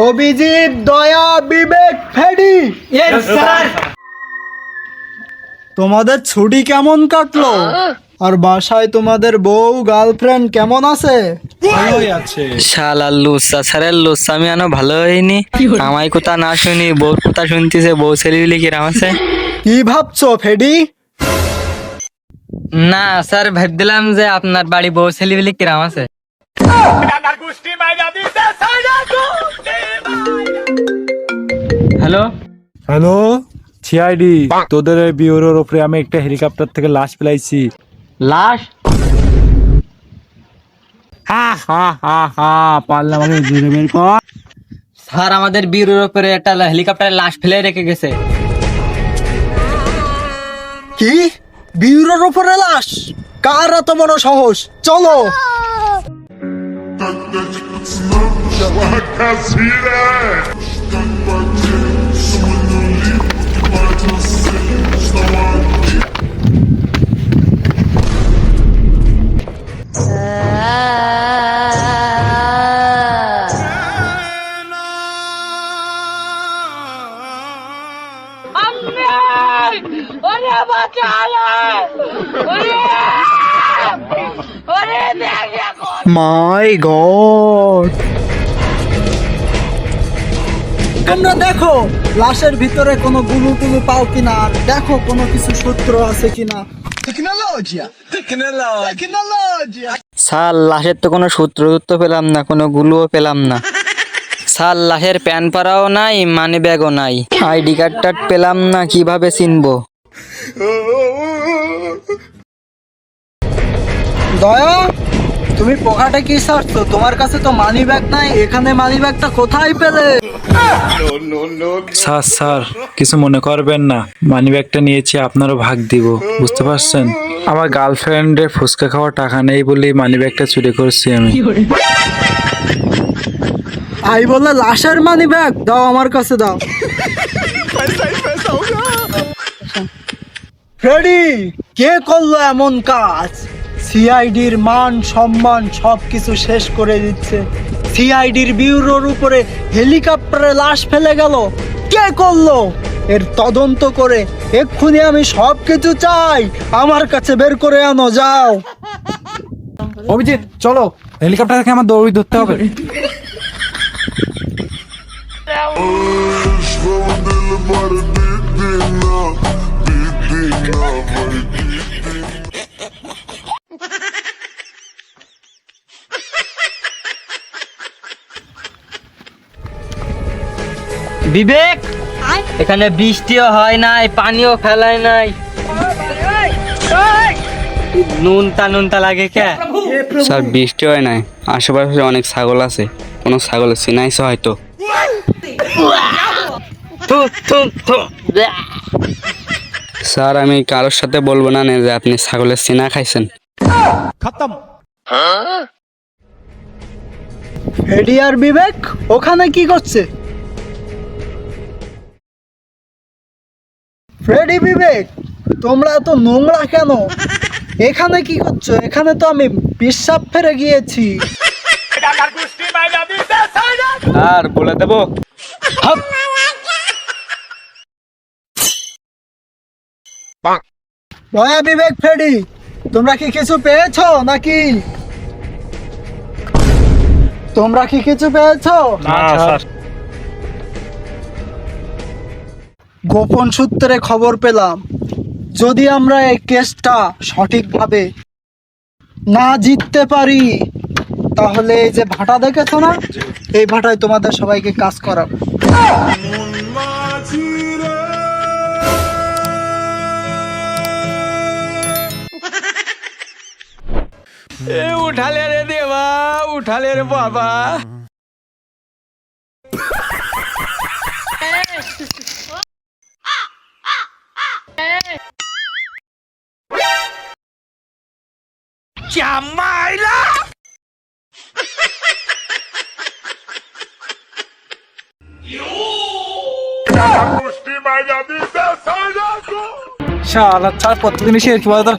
অভিজিৎ, দয়া, বিবেক, ফেডি। তোমাদের ছুটি কেমন কাটলো? আর বাসায় তোমাদের বউ গার্লফ্রেন্ড কেমন আছে? ভালোই আছে। শালার লুচ্চা স্যারের লুচ্চামি আনো ভালো হয়নি। আমায় কথা না শুনি বউর কথা শুনতেছে, বউ ছেলেগুলি কিরাম আছে? কি ভাবছো ফেডি? না স্যার ভাবছিলাম যে আপনার বাড়ি বউ ছেলেগুলি কিরাম আছে। হ্যালো হ্যালো সিআইডি, তোদের এই বিউরোর উপরে আমি একটা হেলিকপ্টার থেকে লাশ ফেলাইছি। লাশ? হা হা হা হা, পারলে আমাকে জুড়ে বের কর। স্যার আমাদের বিউরোর উপরে একটা হেলিকপ্টারের লাশ ফেলে রেখে গেছে। কি? বিউরোর উপরে লাশ? কার এত বড় সাহস? চলো। মাই গড! তোমরা দেখো লাশের ভিতরে কোনো গুলু টুলু পাও কিনা, আর দেখো কোনো কিছু সূত্র আছে কিনা। স্যার লাশের তো কোনো সূত্র পেলাম না, কোনো গুলোও পেলাম না। স্যার লাশের প্যান পাড়াও নাই, মানি ব্যাগও নাই, আইডি কার্ড পেলাম না, কিভাবে চিনবো? দয়া, তুমি পকেটে কি সারছো? তোমার কাছে তো মানি ব্যাগ নাই, এখানে মানি ব্যাগটা কোথায় পেলে? স্যার স্যার কিছু মনে করবেন না, মানি ব্যাগটা নিয়েছি, আপনারও ভাগ দিব, বুঝতে পারছেন? আমার গার্লফ্রেন্ডের ফুচকা খাওয়ার টাকা নেই বলে মানি ব্যাগটা চুরি করছি আমি। আই বলে লাশের মানি ব্যাগ দাও, আমার কাছে দাও। ফ্রেডি, কে করলো এমন কাজ? সিআইডির মান সম্মান সবকিছু শেষ করে দিচ্ছে। সিআইডির বিউরোর উপরে হেলিকপ্টারে লাশ ফেলে গেল। কে করলো? এর তদন্ত করে এক্ষুনি আমি সবকিছু চাই, আমার কাছে বের করে আনো, যাও। অভিজিৎ চলো, হেলিকপ্টার থেকে আমার দৌড়ি ধরতে হবে। বিবেক, এখানে বৃষ্টিও হয় নাই, পানিও ফেলায় নাই, নুনতা লাগে কে? স্যার বৃষ্টি হয় নাই, আশেপাশে অনেক ছাগল আছে, কোনো ছাগলের চিনাইছে হয়তো। থু, থু, থু। স্যার আমি কারোর সাথে বলবো না যে আপনি ছাগলের চিনা খাইছেন। ফ্রেডি আর বিবেক ওখানে কি করছে? ফ্রেডি, বিবেক, তোমরা এত নোংরা কেন? এখানে কি করছো? এখানে তো আমি পেশাব ফেরে গিয়েছি। আর বলে দেবো। দয়া, বিবেক, ফ্রেডি, তোমরা কি কিছু পেয়েছো নাকি? তোমরা কি কিছু পেয়েছো? না স্যার। গোপন সূত্রে খবর পেলাম, যদি আমরা এই কেসটা সঠিকভাবে না জিততে পারি, তাহলে এই যে ভাটা দেখেছো না, এই ভাটায় তোমাদের সবাইকে কাজ করাবো। উঠালে রে দেবা, উঠালে রে বাবা। শালা ছাড়, প্রত্যেকদিন এসে কি বলতো।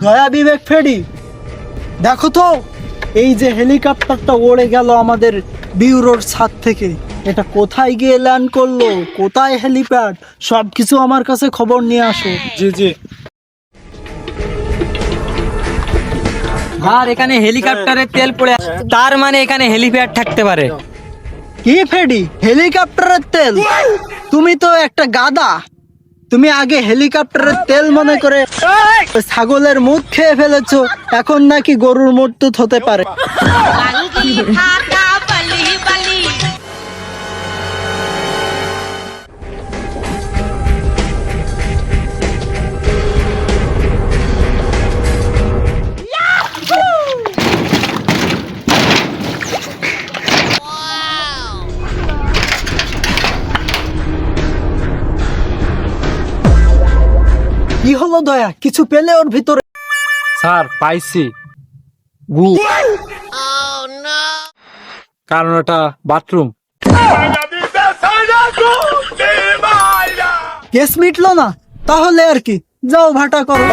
দয়া, বিবেক, ফ্রেডি, দেখো তো এই যে হেলিকপ্টারটা উড়ে গেল আমাদের বিউরোর ছাদ থেকে, এটা কোথায় গিয়ে ল্যান্ড করলো, কোথায় হেলিপ্যাড, সবকিছু আমার কাছে খবর নিয়ে আসো। জি জি। আর এখানে হেলিকপ্টারের তেল পড়ে আছে, তার মানে এখানে হেলিপ্যাড থাকতে পারে। কি ফেডি, হেলিকপ্টারের তেল? তুমি তো একটা গাদা। তুমি আগে হেলিকপ্টারের তেল মনে করে ছাগলের মুখ খেয়ে ফেলেছো, এখন নাকি গরুর মূর্তুত হতে পারে। Bali thaka bali bali. কি হলো দয়া, কিছু পেলে ওর ভিতরে? স্যার পাইছি, কারণ ওটা বাথরুম। কেস মিটলো না, তাহলে আর কি, যাও ভাটা করো।